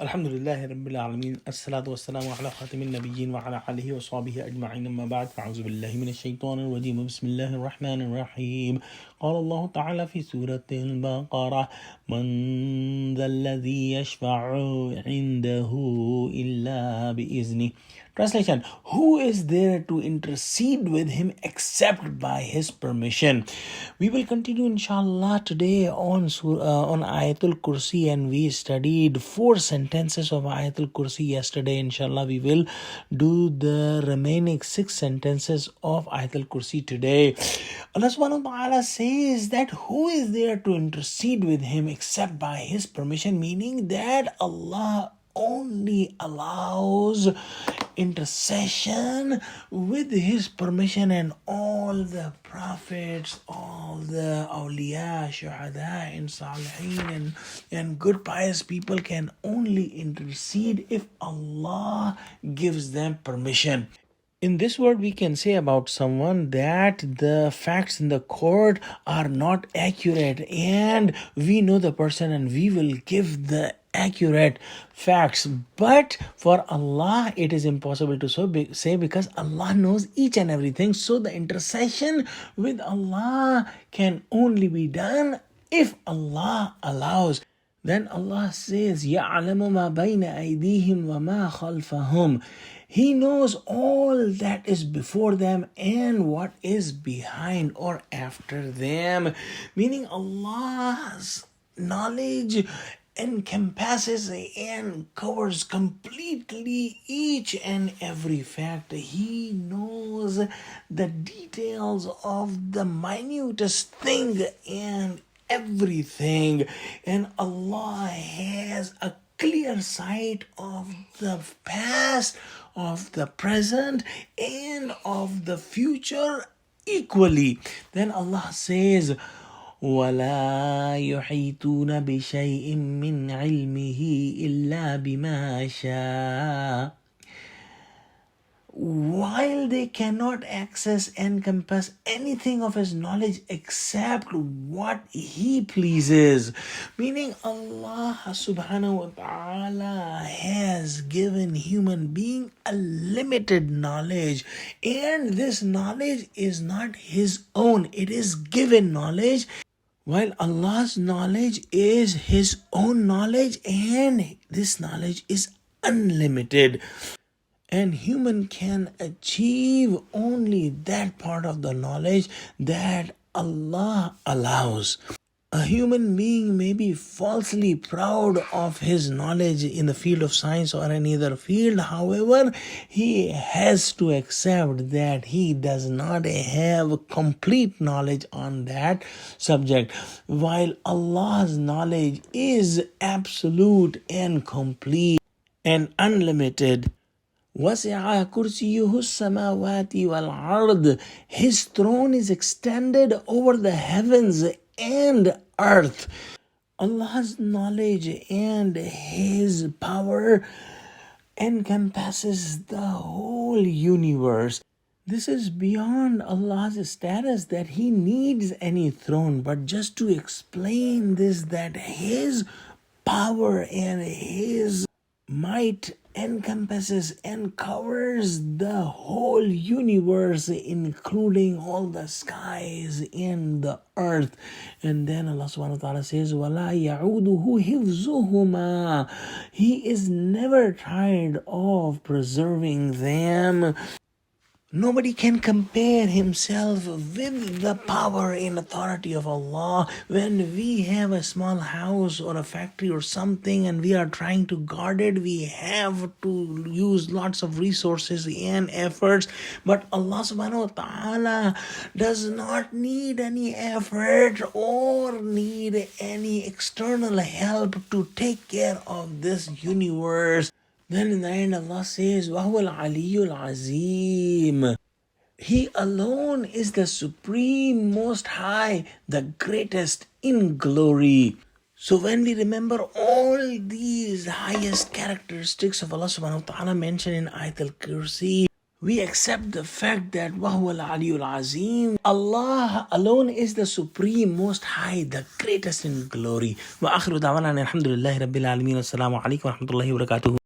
الحمد لله رب العالمين الصلاة والسلام على خاتم النبيين وعلى آله وصحبه أجمعين أما بعد فأعوذ بالله من الشيطان الرجيم بسم الله الرحمن الرحيم قال الله تعالى في سورة البقرة من ذا الذي يشفع عنده إلا بإذنه. Translation: Who is there to intercede with him except by his permission? We will continue inshallah today on Ayatul Kursi, and we studied 4 sentences of Ayatul Kursi yesterday. Inshallah we will do the remaining 6 sentences of Ayatul Kursi today. Allah subhanahu wa ta'ala says that who is there to intercede with him except by his permission, meaning that Allah only allows intercession with his permission, and all the prophets, all the awliya, shuhada and salihin and good pious people can only intercede if Allah gives them permission. In this word, we can say about someone that the facts in the court are not accurate, and we know the person and we will give the accurate facts. But for Allah, it is impossible to say, because Allah knows each and everything. So the intercession with Allah can only be done if Allah allows. Then Allah says, يَعْلَمُ مَا بَيْنَ أَيْدِيهِمْ وَمَا خَلْفَهُمْ. He knows all that is before them and what is behind or after them. Meaning Allah's knowledge encompasses and covers completely each and every fact. He knows the details of the minutest thing and everything, and Allah has a clear sight of the past, of the present, and of the future equally. Then Allah says, وَلَا يُحِيطُونَ بِشَيْءٍ مِّنْ عِلْمِهِ إِلَّا بِمَا شَاءَ. While they cannot access and encompass anything of his knowledge except what he pleases. Meaning Allah subhanahu wa ta'ala has given human being a limited knowledge, and this knowledge is not his own, it is given knowledge, while Allah's knowledge is his own knowledge, and this knowledge is unlimited. And human can achieve only that part of the knowledge that Allah allows. A human being may be falsely proud of his knowledge in the field of science or any other field. However, he has to accept that he does not have complete knowledge on that subject, while Allah's knowledge is absolute and complete and unlimited. وَسِعَ كُرْسِيُّهُ السَّمَاوَاتِ وَالْأَرْضِ. His throne is extended over the heavens and earth. Allah's knowledge and his power encompasses the whole universe. This is beyond Allah's status that he needs any throne, but just to explain this, that his power and his might encompasses and covers the whole universe, including all the skies and the earth. And then Allah subhanahu wa ta'ala says, وَلَا يَعُودُهُ حِفْظُهُمَا. He is never tired of preserving them. Nobody can compare himself with the power and authority of Allah. When we have a small house or a factory or something and we are trying to guard it, we have to use lots of resources and efforts. But Allah subhanahu wa ta'ala does not need any effort or need any external help to take care of this universe. Then in the end Allah says, وَهُوَ الْعَلِيُّ الْعَظِيمُ. He alone is the supreme, most high, the greatest in glory. So when we remember all these highest characteristics of Allah subhanahu wa ta'ala mentioned in Ayatul Kursi, We accept the fact that وَهُوَ الْعَلِيُّ الْعَظِيمُ, Allah alone is the supreme, most high, the greatest in glory. وآخر دعوانا الحمد لله رب العالمين. السلام عليكم ورحمة الله وبركاته.